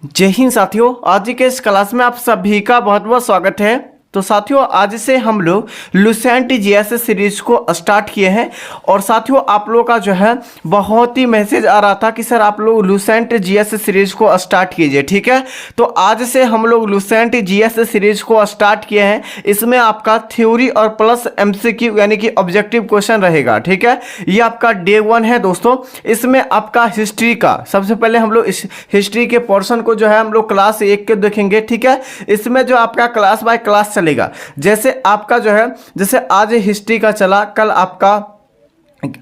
जय हिंद साथियों, आज के इस क्लास में आप सभी का बहुत बहुत स्वागत है। तो साथियों, आज से हम लोग लुसेंट जीएस सीरीज को स्टार्ट किए हैं। और साथियों, आप लोगों का जो है बहुत ही मैसेज आ रहा था कि सर आप लोग लुसेंट जीएस सीरीज को स्टार्ट कीजिए, ठीक है। तो आज से हम लोग लुसेंट जीएस सीरीज को स्टार्ट किए हैं। इसमें आपका थ्योरी और प्लस एमसीक्यू यानी कि ऑब्जेक्टिव क्वेश्चन रहेगा, ठीक है। ये आपका डे 1 है दोस्तों। इसमें आपका हिस्ट्री का सबसे पहले हम लोग इस हिस्ट्री के पोर्शन को जो है हम लोग क्लास 1 के देखेंगे, ठीक है। इसमें जो आपका क्लास बाय क्लास चलेगा, जैसे आपका जो है जैसे आज हिस्ट्री का चला, कल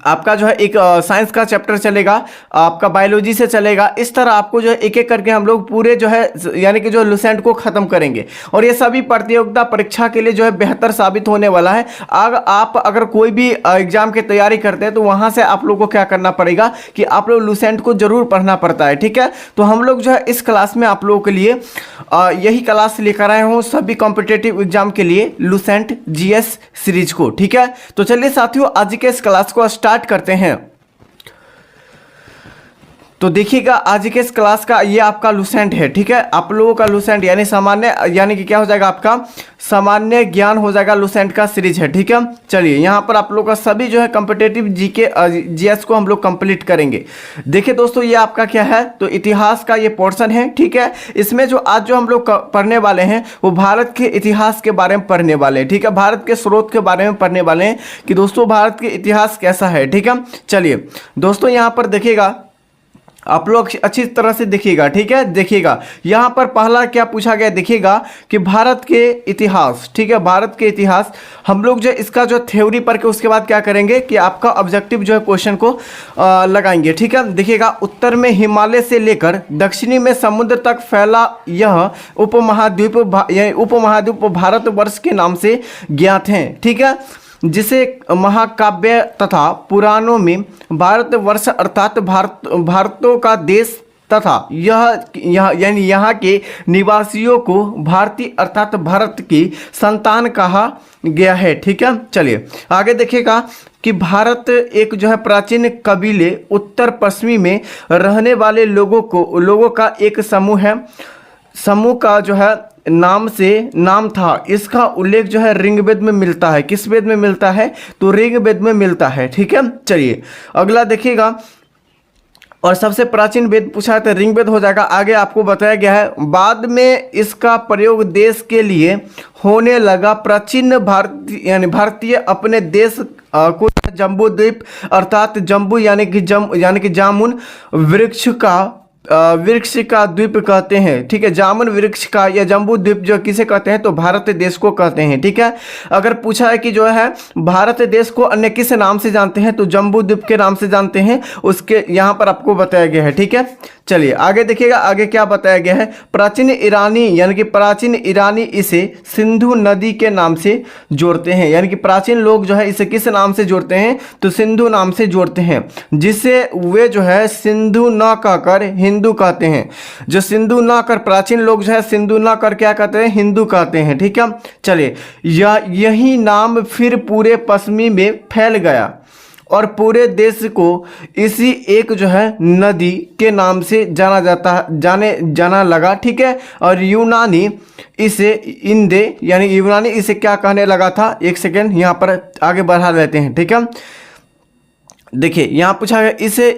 आपका जो है एक साइंस का चैप्टर चलेगा, आपका बायोलॉजी से चलेगा। इस तरह आपको जो है एक एक करके हम लोग पूरे जो है यानी कि जो लुसेंट को ख़त्म करेंगे। और ये सभी प्रतियोगिता परीक्षा के लिए जो है बेहतर साबित होने वाला है। आप अगर कोई भी एग्जाम की तैयारी करते हैं तो वहाँ से आप लोग को क्या करना पड़ेगा कि आप लोग लुसेंट को जरूर पढ़ना पड़ता है, ठीक है। तो हम लोग जो है इस क्लास में आप लोगों के लिए यही क्लास लेकर आए हूँ सभी कॉम्पिटेटिव एग्जाम के लिए, लुसेंट जीएस सीरीज को, ठीक है। तो चलिए साथियों, आज के इस क्लास को स्टार्ट करते हैं। तो देखिएगा, आज के इस क्लास का ये आपका लुसेंट है, ठीक है। आप लोगों का लुसेंट यानी सामान्य यानी कि क्या हो जाएगा, आपका सामान्य ज्ञान हो जाएगा लुसेंट का सीरीज है, ठीक है। चलिए, यहाँ पर आप लोगों का सभी जो है कॉम्पिटिटिव जीके जीएस को हम लोग कंप्लीट करेंगे। देखिए दोस्तों, ये आपका क्या है, तो इतिहास का ये पोर्शन है, ठीक है। इसमें जो आज जो हम लोग पढ़ने वाले हैं वो भारत के इतिहास के बारे में पढ़ने वाले हैं, ठीक है। भारत के स्रोत के बारे में पढ़ने वाले हैं कि दोस्तों भारत के इतिहास कैसा है, ठीक है। चलिए दोस्तों, यहाँ पर देखिएगा, आप लोग अच्छी तरह से देखिएगा, ठीक है। देखिएगा यहाँ पर पहला क्या पूछा गया, देखिएगा कि भारत के इतिहास, ठीक है। भारत के इतिहास हम लोग जो इसका जो थ्योरी पढ़ के उसके बाद क्या करेंगे कि आपका ऑब्जेक्टिव जो है क्वेश्चन को लगाएंगे, ठीक है। देखिएगा, उत्तर में हिमालय से लेकर दक्षिणी में समुद्र तक फैला यह उपमहाद्वीप भारतवर्ष के नाम से ज्ञात है, ठीक है। जिसे महाकाव्य तथा पुराणों में भारतवर्ष अर्थात भारतों का देश तथा यानी यहाँ के निवासियों को भारतीय अर्थात भारत की संतान कहा गया है, ठीक है। चलिए आगे देखिएगा कि भारत एक जो है प्राचीन कबीले उत्तर पश्चिमी में रहने वाले लोगों का एक समूह है। समूह का जो है नाम था। इसका उल्लेख जो है ऋग्वेद में मिलता है। किस वेद में मिलता है, तो ऋग्वेद में मिलता है, ठीक है। चलिए अगला देखिएगा, और सबसे प्राचीन वेद पूछा है तो ऋग्वेद हो जाएगा। आगे आपको बताया गया है, बाद में इसका प्रयोग देश के लिए होने लगा। प्राचीन भारतीय अपने देश को जम्बू द्वीप अर्थात जम्बू यानी कि जामुन वृक्ष का द्वीप कहते हैं, ठीक है। जामुन वृक्ष का या जम्बू द्वीप जो किसे कहते हैं, तो भारत देश को कहते हैं, ठीक है। अगर पूछा है कि जो है भारत देश को अन्य किस नाम से जानते हैं, तो जम्बू द्वीप के नाम से जानते हैं, उसके यहाँ पर आपको बताया गया है, ठीक है। चलिए आगे देखिएगा, आगे क्या बताया गया है, प्राचीन ईरानी इसे सिंधु नदी के नाम से जोड़ते हैं। यानी कि प्राचीन लोग जो है इसे किस नाम से जोड़ते हैं, तो सिंधु नाम से जोड़ते हैं, जिसे वे जो है सिंधु न कहकर हिंदू कहते हैं। जो सिंधु ना कर प्राचीन लोग जो है सिंधु ना कर क्या कहते हैं, हिंदू कहते हैं, ठीक है। चलिए यही नाम फिर पूरे पश्चिमी में फैल गया और पूरे देश को इसी एक जो है नदी के नाम से जाना लगा, ठीक है। और यूनानी इसे क्या कहने लगा था, एक सेकेंड यहाँ पर आगे बढ़ा लेते हैं, ठीक है। देखिए यहाँ पूछा गया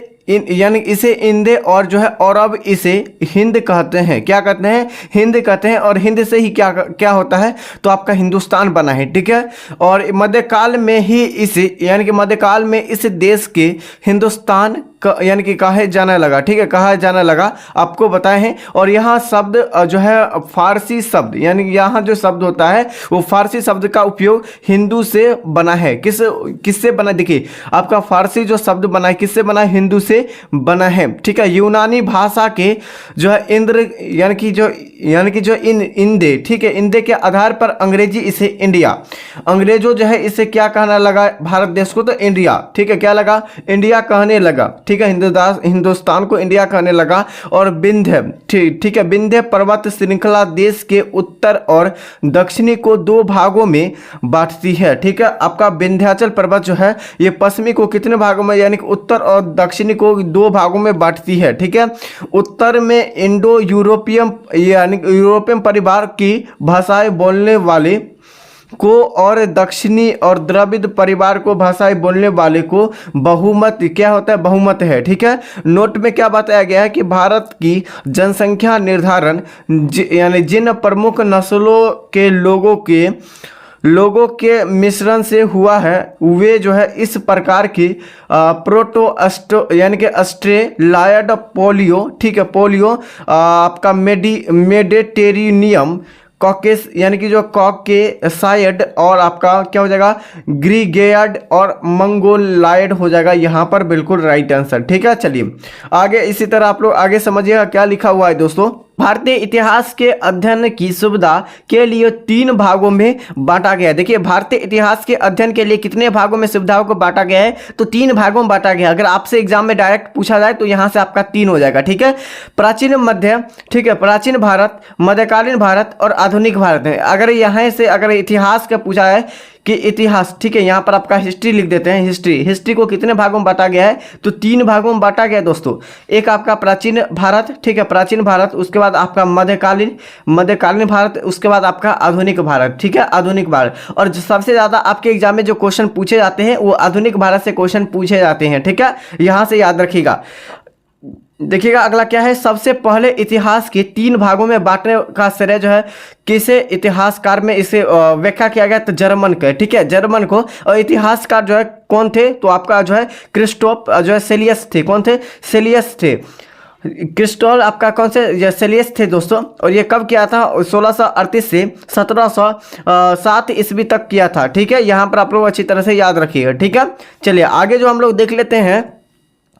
यानी इसे इंदे और जो है और अब इसे हिंद कहते हैं। क्या कहते हैं, हिंद कहते हैं। और हिंद से ही क्या होता है, तो आपका हिंदुस्तान बना है, ठीक है। और मध्यकाल में ही मध्यकाल में इस देश के हिंदुस्तान यानी कि कहा जाने लगा, ठीक है, कहा जाने लगा, आपको बताए हैं। और यहाँ शब्द जो है फारसी शब्द, यानी यहाँ जो शब्द होता है वो फारसी शब्द का उपयोग हिंदू से बना है। किससे बना, देखिए आपका फारसी जो शब्द बना है किससे बना है, हिंदू से बना है, ठीक है। यूनानी भाषा के जो है इंद्र यानी कि जो इंदे, ठीक है, इंदे के आधार पर अंग्रेजी इसे इंडिया, अंग्रेजों जो है इसे क्या कहने लगा भारत देश को, तो इंडिया, ठीक है, क्या लगा, इंडिया कहने लगा। ठीक है, हिंदुस्तान को इंडिया कहने लगा। और विंध्य, ठीक है, विंध्य पर्वत श्रृंखला देश के उत्तर और दक्षिणी को दो भागों में बांटती है। ठीक है, आपका विंध्याचल पर्वत जो है ये पश्चिमी को कितने भागों में, यानी कि उत्तर और दक्षिणी को दो भागों में बांटती है। ठीक है, उत्तर में इंडो यूरोपियन यानी यूरोपियन परिवार की भाषाएं बोलने वाले को और दक्षिणी और द्रविड़ परिवार को भाषाएं बोलने वाले को बहुमत, क्या होता है, बहुमत है। ठीक है, नोट में क्या बताया गया है कि भारत की जनसंख्या निर्धारण यानी जिन प्रमुख नस्लों के लोगों के मिश्रण से हुआ है वे जो है इस प्रकार की प्रोटो यानी कि ऑस्ट्रेलायड पोलियो, ठीक है, पोलियो आपका मेडिटेरेनियम कॉकेस यानी कि जो कॉकेसाइड और आपका क्या हो जाएगा ग्रीगेयड और मंगोलायड हो जाएगा यहाँ पर बिल्कुल राइट आंसर। ठीक है, चलिए आगे इसी तरह आप लोग आगे समझिएगा क्या लिखा हुआ है दोस्तों। भारतीय इतिहास के अध्ययन की सुविधा के लिए 3 भागों में बांटा गया है। देखिए भारतीय इतिहास के अध्ययन के लिए कितने भागों में सुविधाओं को बांटा गया है, तो 3 भागों में बांटा गया है। अगर आपसे एग्जाम में डायरेक्ट पूछा जाए तो यहाँ से आपका 3 हो जाएगा। ठीक है, प्राचीन मध्य, ठीक है, प्राचीन भारत, मध्यकालीन भारत और आधुनिक भारत है। अगर यहाँ से अगर इतिहास का पूछा है कि इतिहास, ठीक है, यहाँ पर आपका हिस्ट्री लिख देते हैं। हिस्ट्री को कितने भागों में बांटा गया है, तो 3 भागों में बांटा गया है दोस्तों। एक आपका प्राचीन भारत, ठीक है, प्राचीन भारत, उसके बाद आपका मध्यकालीन भारत, उसके बाद आपका आधुनिक भारत। ठीक है, आधुनिक भारत। और जो सबसे ज्यादा आपके एग्जाम में जो क्वेश्चन पूछे जाते हैं वो आधुनिक भारत से क्वेश्चन पूछे जाते हैं। ठीक है, यहाँ से याद रखिएगा। देखिएगा अगला क्या है, सबसे पहले इतिहास के 3 भागों में बांटने का श्रेय जो है किसे इतिहासकार में इसे व्याख्या किया गया, तो जर्मन का। ठीक है, जर्मन को। और इतिहासकार जो है कौन थे, तो आपका जो है क्रिस्टोफ जो है सेलियस थे। कौन थे, सेलियस थे। क्रिस्टोल आपका कौन से सेलियस थे दोस्तों। और ये कब किया था, 1638 से 1707 ईस्वी तक किया था। ठीक है, यहाँ पर आप लोग अच्छी तरह से याद रखिएगा। ठीक है, चलिए आगे जो हम लोग देख लेते हैं।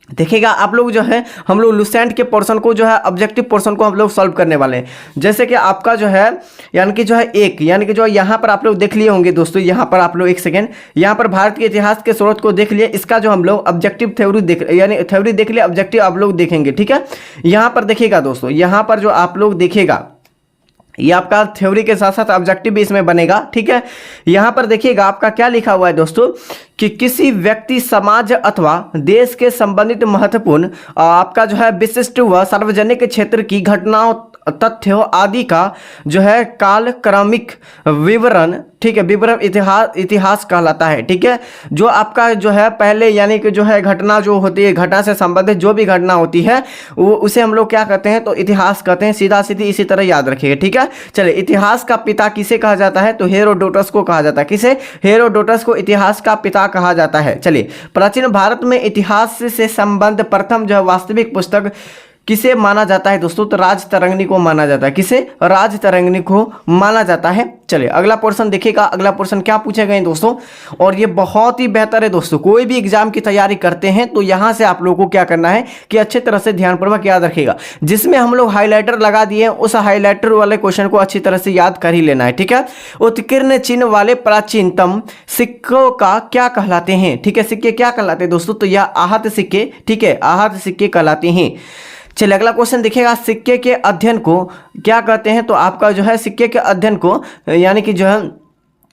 देखिएगा आप लोग जो है हम लोग लुसेंट के पोर्शन को जो है ऑब्जेक्टिव पोर्शन को हम लोग सॉल्व करने वाले हैं। जैसे कि आपका जो है यानी कि जो है यानी कि जो यहाँ पर आप लोग देख लिए होंगे दोस्तों, यहाँ पर आप लोग एक सेकेंड, यहाँ पर भारत के इतिहास के स्रोत को देख लिए। इसका जो हम लोग ऑब्जेक्टिव थ्योरी यानी थ्योरी देख लिए, ऑब्जेक्टिव आप लोग देखेंगे। ठीक है, यहाँ पर देखिएगा दोस्तों, यहाँ पर जो आप लोग देखेगा ये आपका थ्योरी के साथ साथ ऑब्जेक्टिव भी इसमें बनेगा। ठीक है, यहाँ पर देखिएगा आपका क्या लिखा हुआ है दोस्तों कि किसी व्यक्ति, समाज अथवा देश के संबंधित महत्वपूर्ण आपका जो है विशिष्ट व सार्वजनिक क्षेत्र की घटनाओं, तथ्यों आदि का जो है कालक्रमिक विवरण, ठीक है, विवरण इतिहास कहलाता है। ठीक है, जो आपका जो है पहले यानी कि जो है घटना जो होती है, घटना से संबंधित जो भी घटना होती है वो उसे हम लोग क्या कहते हैं, तो इतिहास कहते हैं। सीधा सीधी इसी तरह याद रखिएगा। ठीक है, चलिए इतिहास का पिता किसे कहा जाता है, तो हेरोडोटस को कहा जाता है। किसे, हेरोडोटस को इतिहास का पिता कहा जाता है। चलिए प्राचीन भारत में इतिहास से संबंध प्रथम जो है वास्तविक पुस्तक किसे माना जाता है दोस्तों, तो राजतरंगिणी को माना जाता है। किसे, राजतरंगिणी को माना जाता है। चलिए अगला पोर्शन देखिएगा, अगला पोर्शन क्या पूछे गए दोस्तों, और ये बहुत ही बेहतर है दोस्तों। कोई भी एग्जाम की तैयारी करते हैं तो यहाँ से आप लोगों को क्या करना है कि अच्छे तरह से ध्यानपूर्वक याद रखिएगा। जिसमें हम लोग हाईलाइटर लगा दिए उस हाईलाइटर वाले क्वेश्चन को अच्छी तरह से याद कर ही लेना है। ठीक है, उत्कीर्ण चिन्ह वाले प्राचीनतम सिक्कों का क्या कहलाते हैं। ठीक है, सिक्के क्या कहलाते हैं दोस्तों, तो यह आहत सिक्के, ठीक है, आहत सिक्के कहलाते हैं। चलिए अगला क्वेश्चन देखिएगा, सिक्के के अध्ययन को क्या कहते हैं, तो आपका जो है सिक्के के अध्ययन को यानी कि जो है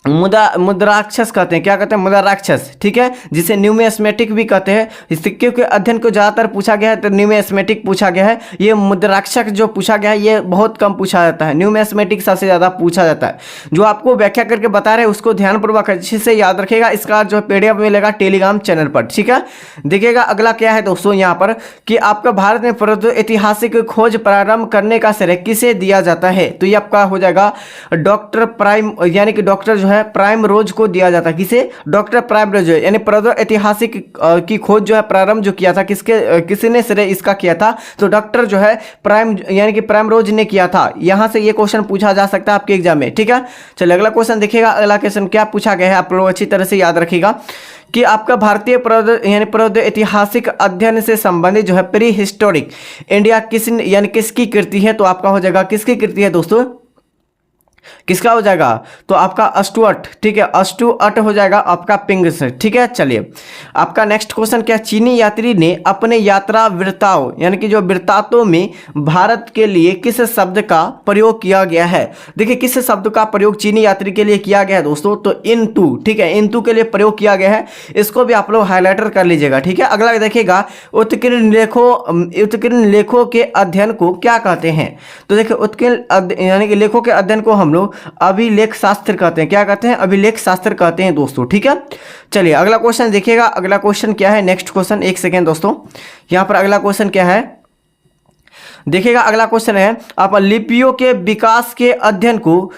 मुद्राक्षस कहते हैं। क्या कहते हैं, मुद्राक्षस। ठीक है, जिसे न्यूमिस्मेटिक भी कहते हैं। सिक्के के अध्ययन को ज़्यादातर पूछा गया है तो न्यूमिस्मेटिक पूछा गया है। ये मुद्राक्षस जो पूछा गया है ये बहुत कम पूछा जाता है, न्यूमिस्मेटिक सबसे ज़्यादा पूछा जाता है। जो आपको व्याख्या करके बता रहे हैं उसको ध्यानपूर्वक अच्छे से याद रखिएगा। इसका जो PDF मिलेगा टेलीग्राम चैनल पर। ठीक है, देखिएगा अगला क्या है दोस्तों, यहाँ पर कि आपका भारत में ऐतिहासिक खोज प्रारंभ करने का श्रेय किसे दिया जाता है, तो ये आपका हो जाएगा डॉक्टर प्राइम यानी कि डॉक्टर जो है प्राइम रोज को दिया जाता है। किसे, डॉक्टर प्राइम रोज, यानी ऐतिहासिक की खोज जो है प्रारंभ जो किया था किसने श्रेय इसका किया था, तो डॉक्टर जो है प्राइम यानी कि प्राइम रोज ने किया था। यहां से ये क्वेश्चन पूछा जा सकता है आपके एग्जाम में। ठीक है, चलिए अगला क्वेश्चन देखिएगा। अगला क्वेश्चन क्या पूछा गया है आप लोग अच्छी तरह से याद रखिएगा कि आपका भारतीय ऐतिहासिक अध्ययन से संबंधित जो है प्री हिस्टोरिक इंडिया किस यानी किसकी कृति है, तो आपका हो जाएगा किसकी कृति है दोस्तों, किसका हो जाएगा? तो आपका अस्टुअट, ठीक है, अस्टुअट हो जाएगा आपका पिंग से, ठीक है। चलिए आपका नेक्स्ट क्वेश्चन क्या, चीनी यात्री ने अपने यात्रा वृत्तांत यानी कि जो वृत्तांतों में भारत के लिए किस शब्द का प्रयोग किया गया है? देखिए किस शब्द का प्रयोग चीनी यात्री के लिए किया गया है दोस्तों? तो इनटू, ठीक है, इनटू के लिए प्रयोग किया गया है। इसको भी आप लोग हाईलाइटर कर लीजिएगा, ठीक है। अगला देखिएगा, उत्कीर्ण लेखों के अध्ययन को क्या कहते हैं? तो देखिए उत्कीर्ण यानी कि लेखों के अध्ययन को हम लोग अभिलेख शास्त्र कहते हैं। क्या कहते हैं? अभिलेख शास्त्र कहते हैं दोस्तों, ठीक है। चलिए अगला क्वेश्चन देखिएगा, अगला क्वेश्चन क्या है, नेक्स्ट क्वेश्चन, एक सेकेंड दोस्तों, यहां पर अगला क्वेश्चन क्या है देखिएगा। अगला क्वेश्चन है, आप लिपियों के विकास के अध्ययन को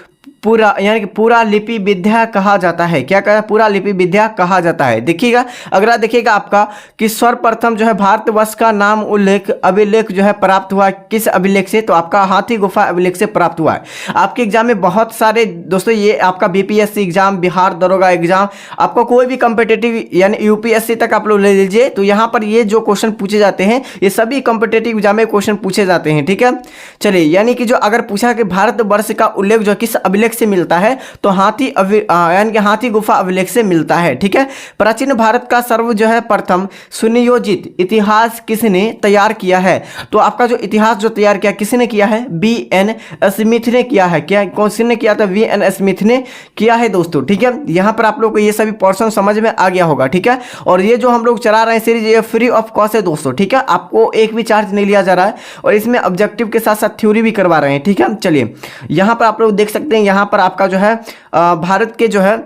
पूरा यानी कि पूरा लिपि विद्या कहा जाता है। क्या कहा? पूरा लिपि विद्या कहा जाता है। देखिएगा अगला देखिएगा आपका कि सर्वप्रथम जो है भारतवर्ष का नाम उल्लेख अभिलेख जो है प्राप्त हुआ किस अभिलेख से? तो आपका हाथी गुफा अभिलेख से प्राप्त हुआ है। आपके एग्जाम में बहुत सारे दोस्तों, ये आपका बीपीएससी एग्जाम, बिहार दरोगा एग्जाम, आपको कोई भी कॉम्पिटेटिव यानी यूपीएससी तक आप लोग ले लीजिए, तो यहाँ पर ये जो क्वेश्चन पूछे जाते हैं ये सभी कॉम्पिटेटिव एग्जाम में क्वेश्चन पूछे जाते हैं, ठीक है। चलिए यानी कि जो अगर पूछा कि भारतवर्ष का उल्लेख जो किस अभिलेख से मिलता है, तो यानी कि हाथी गुफा अभिलेख से मिलता है, ठीक है। प्राचीन भारत का सर्व जो है प्रथम सुनियोजित इतिहास किसने तैयार किया है? तो आपका जो इतिहास जो तैयार किया किसने किया है? बी.एन. स्मिथ ने किया है। क्या कौन ने किया था? वी.एन. स्मिथ ने किया है दोस्तों, ठीक है। यहां पर आप लोग को ये सभी पोर्शन समझ में आ गया होगा, ठीक है। और ये जो हम लोग चला रहे हैं सीरीज, ये फ्री ऑफ कॉस्ट है दोस्तों, ठीक है। आपको एक भी चार्ज नहीं लिया जा रहा है और इसमें ऑब्जेक्टिव के साथ साथ थ्योरी भी करवा रहे हैं, ठीक है। चलिए यहां पर आप लोग देख सकते हैं, यहां पर आपका जो है भारत के जो है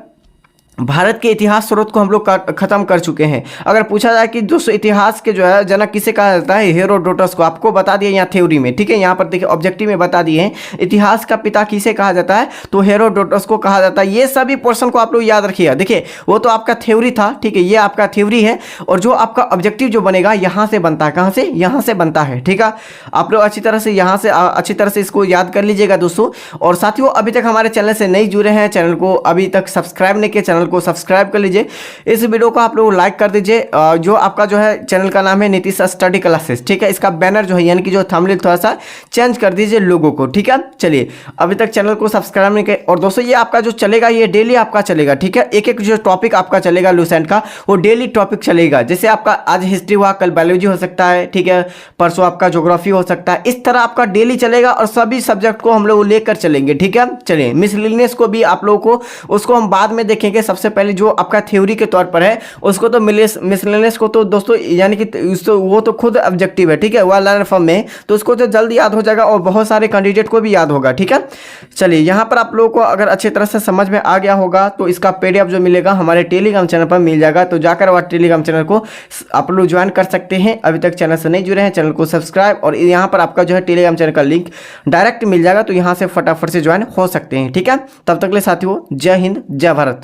भारत के इतिहास स्रोत को हम लोग खत्म कर चुके हैं। अगर पूछा जाए कि दोस्तों इतिहास के जो है जनक किसे कहा जाता है? हेरोडोटस को। आपको बता दिया यहाँ थ्योरी में, ठीक है। यहाँ पर देखिए ऑब्जेक्टिव में बता दिए हैं इतिहास का पिता किसे कहा जाता है? तो हेरोडोटस को कहा जाता है। ये सभी पोर्शन को आप लोग याद रखिएगा। देखिए वो तो आपका थ्योरी था, ठीक है, ये आपका थ्योरी है और जो आपका ऑब्जेक्टिव जो बनेगा यहाँ से बनता है। कहाँ से? यहाँ से बनता है, ठीक है। आप लोग अच्छी तरह से यहाँ से अच्छी तरह से इसको याद कर लीजिएगा दोस्तों। और साथियों अभी तक हमारे चैनल से नहीं जुड़े हैं, चैनल को अभी तक सब्सक्राइब नहीं किया, चैनल को सब्सक्राइब कर लीजिए। इस वीडियो को आप लोग लाइक कर दीजिए। जो आपका जो है चैनल का नाम है नीतीश स्टडी क्लासेस, ठीक है। इसका बैनर जो है यानी कि जो थंबनेल थोड़ा सा चेंज कर दीजिए लोगों को, ठीक है। चलिए अभी तक चैनल को सब्सक्राइब नहीं किया। और दोस्तों ये आपका जो चलेगा ये डेली आपका चलेगा, ठीक है। एक एक जो टॉपिक आपका चलेगा लुसेंट का, वो डेली टॉपिक चलेगा। जैसे आपका आज हिस्ट्री हुआ, कल बायोलॉजी हो सकता है, ठीक है, परसों आपका ज्योग्राफी हो सकता है। इस तरह आपका डेली चलेगा और सभी सब्जेक्ट को हम लोग लेकर चलेंगे, ठीक है। चलिए मिसलिनियस को भी आप लोगों को उसको हम बाद में देखेंगे। सबसे पहले जो आपका थ्योरी के तौर पर है उसको तो मिसलेनियस को तो दोस्तों यानी कि वो तो खुद ऑब्जेक्टिव है, ठीक है, वो लर्नर फॉर्म में, तो उसको तो जल्दी याद हो जाएगा और बहुत सारे कैंडिडेट को भी याद होगा, ठीक है। चलिए यहाँ पर आप लोगों को अगर अच्छी तरह से समझ में आ गया होगा तो इसका पीडीएफ जो मिलेगा हमारे टेलीग्राम चैनल पर मिल जाएगा। तो जाकर वह टेलीग्राम चैनल को आप लोग ज्वाइन कर सकते हैं। अभी तक चैनल से नहीं जुड़े हैं, चैनल को सब्सक्राइब, और यहाँ पर आपका जो है टेलीग्राम चैनल का लिंक डायरेक्ट मिल जाएगा, तो यहाँ से फटाफट से ज्वाइन हो सकते हैं, ठीक है। तब तक के लिए साथियों जय हिंद जय भारत।